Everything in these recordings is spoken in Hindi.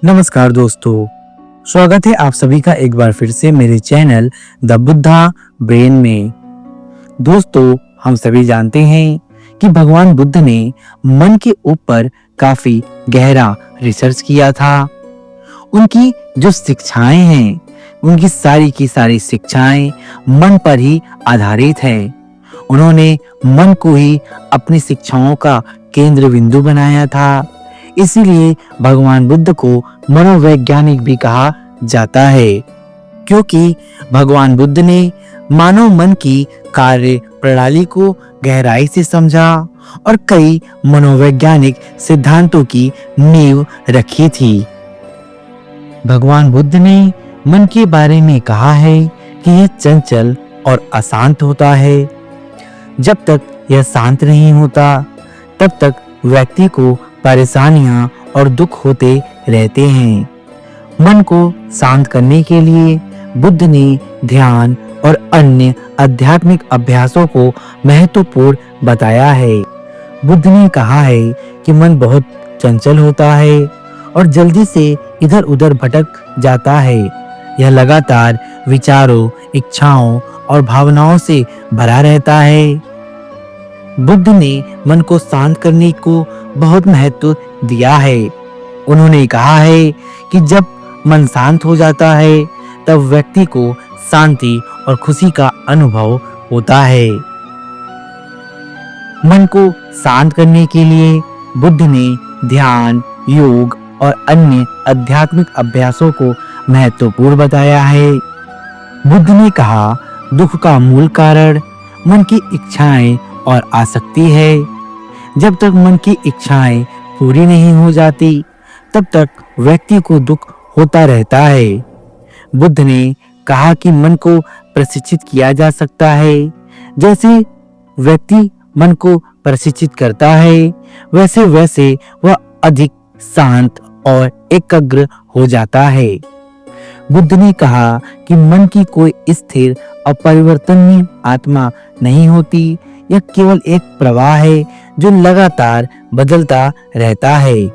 नमस्कार दोस्तों, स्वागत है आप सभी का एक बार फिर से मेरे चैनल द बुद्धा ब्रेन में। दोस्तों, हम सभी जानते हैं कि भगवान बुद्ध ने मन के ऊपर काफी गहरा रिसर्च किया था। उनकी जो शिक्षाएं हैं, उनकी सारी की सारी शिक्षाएं मन पर ही आधारित है। उन्होंने मन को ही अपनी शिक्षाओं का केंद्र बिंदु बनाया था। इसीलिए भगवान बुद्ध को मनोवैज्ञानिक भी कहा जाता है, क्योंकि भगवान बुद्ध ने मानव मन की कार्य प्रणाली को गहराई से समझा और कई मनोवैज्ञानिक सिद्धांतों की नींव रखी थी। भगवान बुद्ध ने मन के बारे में कहा है कि यह चंचल और अशांत होता है। जब तक यह शांत नहीं होता, तब तक व्यक्ति को परेशानियां और दुख होते रहते हैं। मन को शांत करने के लिए बुद्ध ने ध्यान और अन्य आध्यात्मिक अभ्यासों को महत्वपूर्ण बताया है। बुद्ध ने कहा है कि मन बहुत चंचल होता है और जल्दी से इधर-उधर भटक जाता है। यह लगातार विचारों, इच्छाओं और भावनाओं से भरा रहता है। बुद्ध ने मन को शांत करने को बहुत महत्व दिया है। उन्होंने कहा है कि जब मन शांत हो जाता है, तब व्यक्ति को शांति और खुशी का अनुभव होता है। मन को शांत करने के लिए बुद्ध ने ध्यान, योग और अन्य आध्यात्मिक अभ्यासों को महत्वपूर्ण बताया है। बुद्ध ने कहा, दुख का मूल कारण मन की इच्छाएं और आसक्ति है। जब तक मन की इच्छाएं पूरी नहीं हो जाती, तब तक व्यक्ति को दुख होता रहता है। बुद्ध ने कहा कि मन को प्रशिक्षित किया जा सकता है। जैसे व्यक्ति मन को प्रशिक्षित करता है, वैसे वैसे वह अधिक शांत और एकाग्र हो जाता है। बुद्ध ने कहा कि मन की कोई स्थिर और परिवर्तनीय आत्मा नहीं होती। यह केवल एक प्रवाह है जो लगातार बदलता रहता है।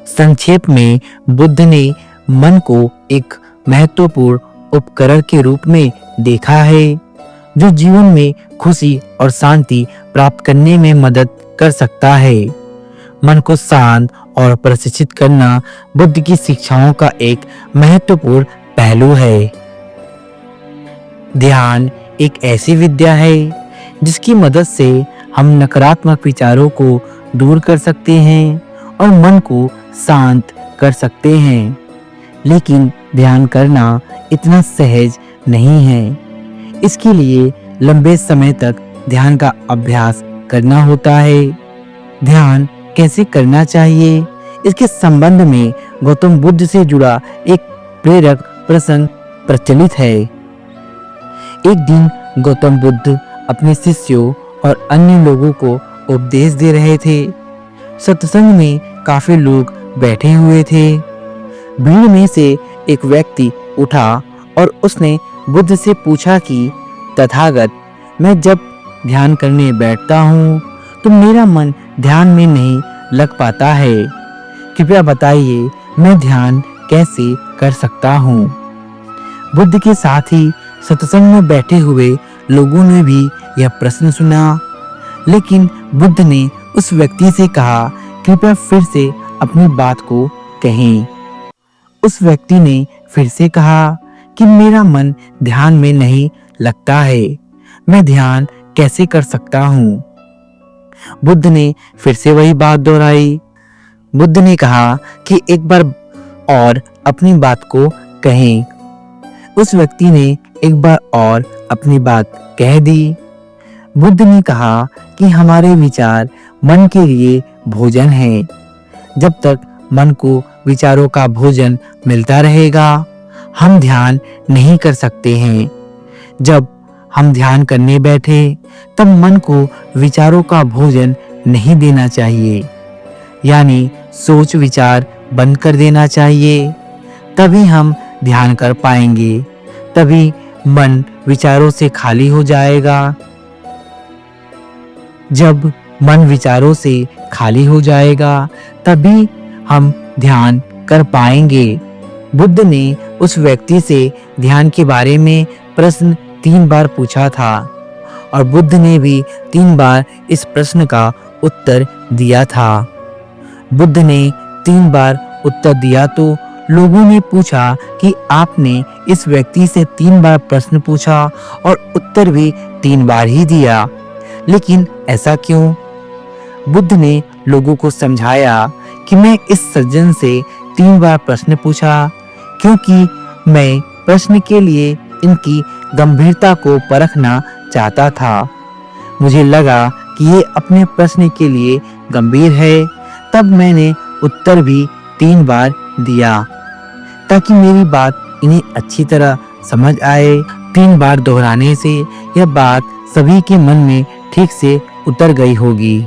संक्षेप में बुद्ध ने मन को एक महत्वपूर्ण उपकरण के रूप में देखा है, जो जीवन में खुशी और शांति प्राप्त करने में मदद कर सकता है। मन को शांत और प्रशिक्षित करना बुद्ध की शिक्षाओं का एक महत्वपूर्ण पहलू है। ध्यान एक ऐसी विद्या है जिसकी मदद से हम नकारात्मक विचारों को दूर कर सकते हैं और मन को शांत कर सकते हैं। लेकिन ध्यान करना इतना सहज नहीं है। इसके लिए लंबे समय तक ध्यान का अभ्यास करना होता है। ध्यान कैसे करना चाहिए, इसके संबंध में गौतम बुद्ध से जुड़ा एक प्रेरक प्रसंग प्रचलित है। एक दिन गौतम बुद्ध अपने शिष्यों और अन्य लोगों को उपदेश दे रहे थे। सत्संग में काफी लोग बैठे हुए थे। भीड़ में से एक व्यक्ति उठा और उसने बुद्ध से पूछा कि तथागत, मैं जब ध्यान करने बैठता हूँ तो मेरा मन ध्यान में नहीं लग पाता है। कृपया बताइए, मैं ध्यान कैसे कर सकता हूँ? बुद्ध के साथ ही सत्संग में बैठे हुए लोगों ने भी यह प्रश्न सुना, लेकिन बुद्ध ने उस व्यक्ति से कहा, कृपया फिर से अपनी बात को कहें। उस व्यक्ति ने फिर से कहा कि मेरा मन ध्यान में नहीं लगता है, मैं ध्यान कैसे कर सकता हूँ? बुद्ध ने फिर से वही बात दोहराई। बुद्ध ने कहा कि एक बार और अपनी बात को कहें। उस व्यक्ति ने एक बार और अपनी बात कह दी। बुद्ध ने कहा कि हमारे विचार मन के लिए भोजन है। जब तक मन को विचारों का भोजन मिलता रहेगा, हम ध्यान नहीं कर सकते हैं। जब हम ध्यान करने बैठे, तब मन को विचारों का भोजन नहीं देना चाहिए, यानी सोच विचार बंद कर देना चाहिए। तभी हम ध्यान कर पाएंगे। तभी मन विचारों से खाली हो जाएगा। जब मन विचारों से खाली हो जाएगा, तभी हम ध्यान कर पाएंगे। बुद्ध ने उस व्यक्ति से ध्यान के बारे में प्रश्न 3 बार पूछा था और बुद्ध ने भी 3 बार इस प्रश्न का उत्तर दिया था। बुद्ध ने 3 बार उत्तर दिया तो लोगों ने पूछा कि आपने इस व्यक्ति से 3 बार प्रश्न पूछा और उत्तर भी 3 बार ही दिया, लेकिन ऐसा क्यों? बुद्ध ने लोगों को समझाया कि मैं इस सज्जन से 3 बार प्रश्न पूछा क्योंकि मैं प्रश्न के लिए इनकी गंभीरता को परखना चाहता था। मुझे लगा कि ये अपने प्रश्न के लिए गंभीर है, तब मैंने उत्तर भी 3 बार दिया ताकि मेरी बात इन्हें अच्छी तरह समझ आए। 3 बार दोहराने से यह बात सभी के मन में ठीक से उतर गई होगी।